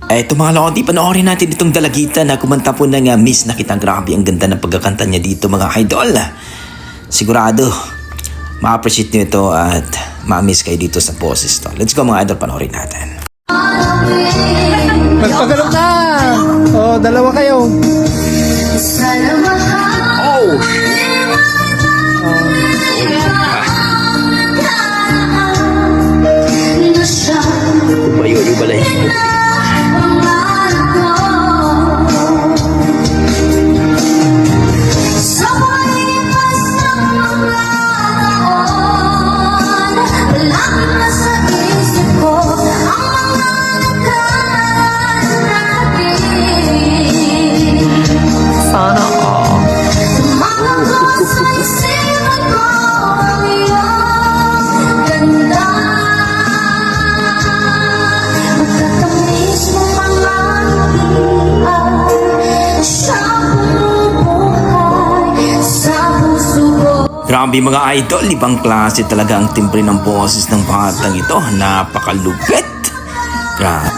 Eto mga lodi, panoorin natin itong dalagita na kumanta po ng Miss na Kita. Grabe, ang ganda ng pagkakanta niya dito mga idol. Sigurado, ma-appreciate nyo ito at ma-miss kayo dito sa boses to. Let's go mga idol, panoorin natin. Magpagalaw na! O, dalawa kayo. Oh! Ubayo, balay. Sana all. Grabe mga idol, ibang klase talaga ang timbre ng boses ng batang ito. Napakalupit. Grabe.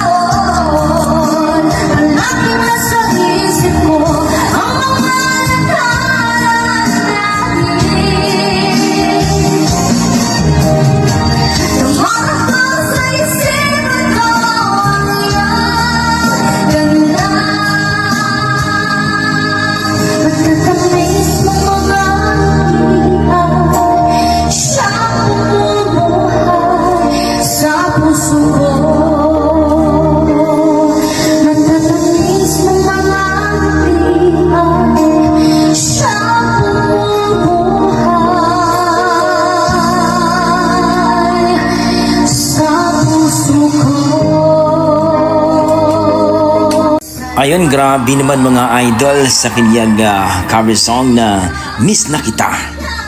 Ayun, grabe naman mga idol sa kanyang cover song na Miss na Kita.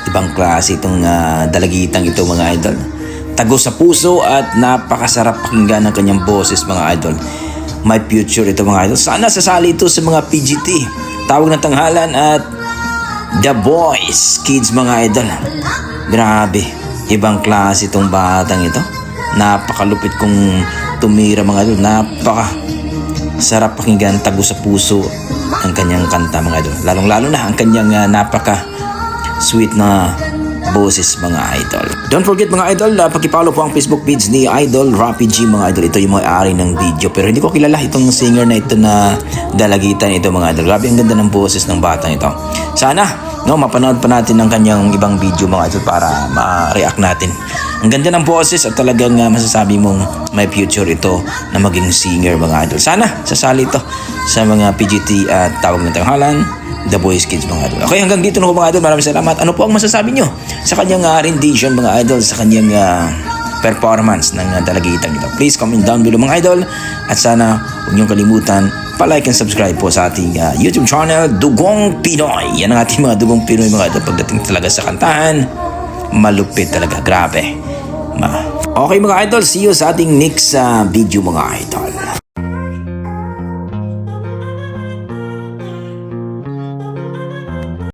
Ibang klase itong dalagitang ito mga idol. Tago sa puso at napakasarap pakinggan ng kanyang boses mga idol. May future ito mga idol. Sana sasali ito sa mga PGT, Tawag ng Tanghalan at The Boys Kids mga idol. Grabe, ibang klase itong batang ito. Napakalupit kong tumira mga idol. Sarap pakinggan, tago sa puso ang kanyang kanta mga idol. Lalong-lalo na ang kanyang napaka-sweet na boses mga idol. Don't forget mga idol, pag-follow po ang Facebook page ni Idol Rapi G mga idol. Ito yung may-ari ng video. Pero hindi ko kilala itong singer na ito na dalagitan ito mga idol. Grabe ang ganda ng boses ng batang ito. Sana mapanood pa natin ang kanyang ibang video mga idol para ma-react natin. Ang ganda ng boses at talagang masasabi mong may future ito na maging singer mga idol. Sana sasali ito sa mga PGT at Tawag ng Tanghalan, The Boys Kids mga idol. Okay, hanggang dito na po mga idol. Maraming salamat. Ano po ang masasabi nyo sa kanyang rendition mga idol, sa kanyang performance ng dalagitang ito? Please comment down below mga idol. At sana huwag niyong kalimutan pa-like and subscribe po sa ating YouTube channel, Dugong Pinoy. Yan ang ating mga Dugong Pinoy mga idol. Pagdating talaga sa kantahan, malupit talaga. Grabe. Okay mga idol, see you sa ating next video mga idol.